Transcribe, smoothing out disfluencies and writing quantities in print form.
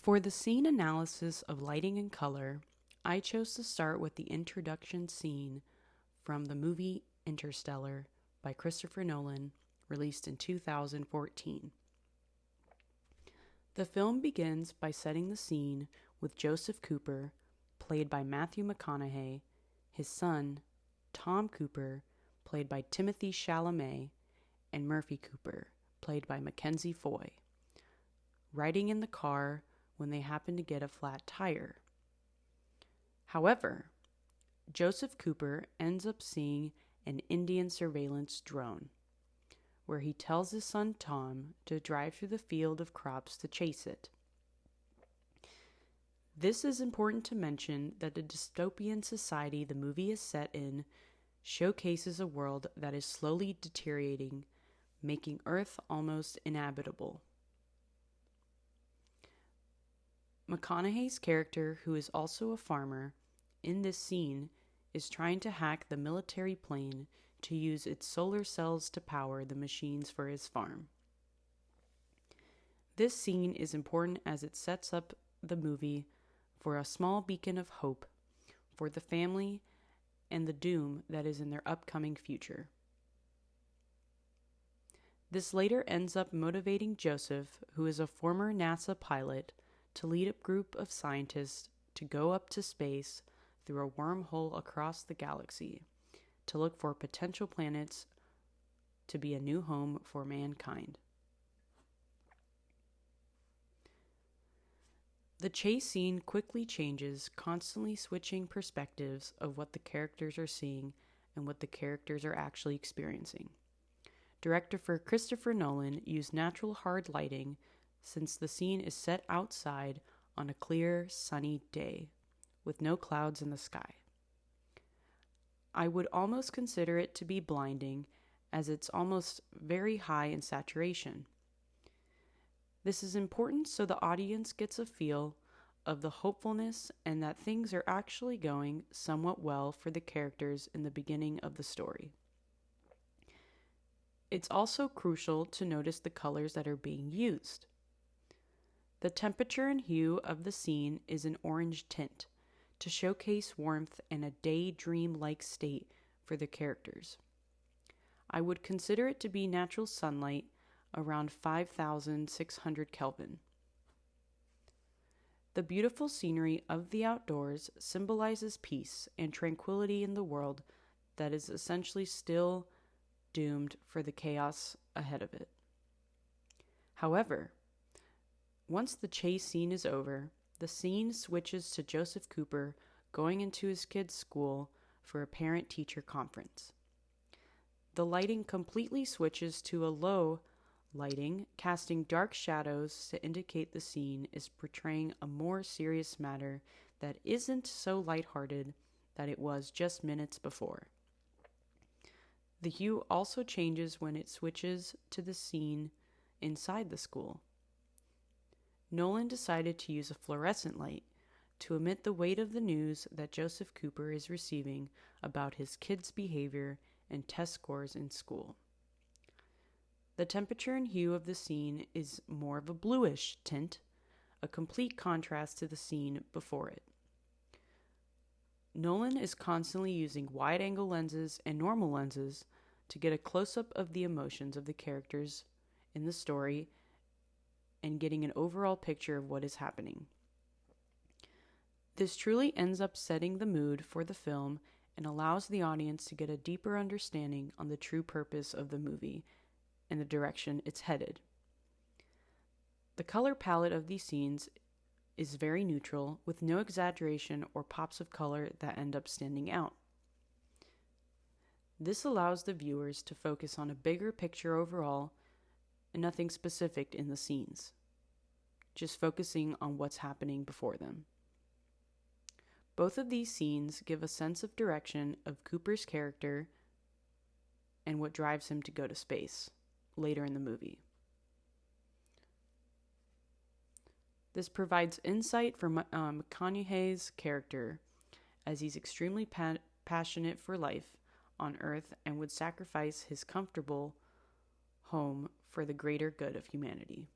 For the scene analysis of lighting and color, I chose to start with the introduction scene from the movie Interstellar by Christopher Nolan, released in 2014. The film begins by setting the scene with Joseph Cooper, played by Matthew McConaughey, his son, Tom Cooper, played by Timothée Chalamet, and Murphy Cooper, played by Mackenzie Foy, riding in the car when they happen to get a flat tire. However, Joseph Cooper ends up seeing an Indian surveillance drone, where he tells his son Tom to drive through the field of crops to chase it. This is important to mention that the dystopian society the movie is set in showcases a world that is slowly deteriorating, making Earth almost inhabitable. McConaughey's character, who is also a farmer, in this scene is trying to hack the military plane to use its solar cells to power the machines for his farm. This scene is important as it sets up the movie for a small beacon of hope for the family and the doom that is in their upcoming future. This later ends up motivating Joseph, who is a former NASA pilot, to lead a group of scientists to go up to space through a wormhole across the galaxy to look for potential planets to be a new home for mankind. The chase scene quickly changes, constantly switching perspectives of what the characters are seeing and what the characters are actually experiencing. Director Christopher Nolan used natural hard lighting since the scene is set outside on a clear, sunny day with no clouds in the sky. I would almost consider it to be blinding, as it's almost very high in saturation. This is important so the audience gets a feel of the hopefulness and that things are actually going somewhat well for the characters in the beginning of the story. It's also crucial to notice the colors that are being used. The temperature and hue of the scene is an orange tint to showcase warmth and a daydream-like state for the characters. I would consider it to be natural sunlight around 5,600 Kelvin. The beautiful scenery of the outdoors symbolizes peace and tranquility in the world that is essentially still doomed for the chaos ahead of it. However, once the chase scene is over, the scene switches to Joseph Cooper going into his kid's school for a parent-teacher conference. The lighting completely switches to a low lighting, casting dark shadows to indicate the scene is portraying a more serious matter that isn't so lighthearted that it was just minutes before. The hue also changes when it switches to the scene inside the school. Nolan decided to use a fluorescent light to emit the weight of the news that Joseph Cooper is receiving about his kids' behavior and test scores in school. The temperature and hue of the scene is more of a bluish tint, a complete contrast to the scene before it. Nolan is constantly using wide-angle lenses and normal lenses to get a close-up of the emotions of the characters in the story and getting an overall picture of what is happening. This truly ends up setting the mood for the film and allows the audience to get a deeper understanding on the true purpose of the movie and the direction it's headed. The color palette of these scenes is very neutral, with no exaggeration or pops of color that end up standing out. This allows the viewers to focus on a bigger picture overall and nothing specific in the scenes, just focusing on what's happening before them. Both of these scenes give a sense of direction of Cooper's character and what drives him to go to space later in the movie. This provides insight for McConaughey's character, as he's extremely passionate for life on Earth and would sacrifice his comfortable home for the greater good of humanity.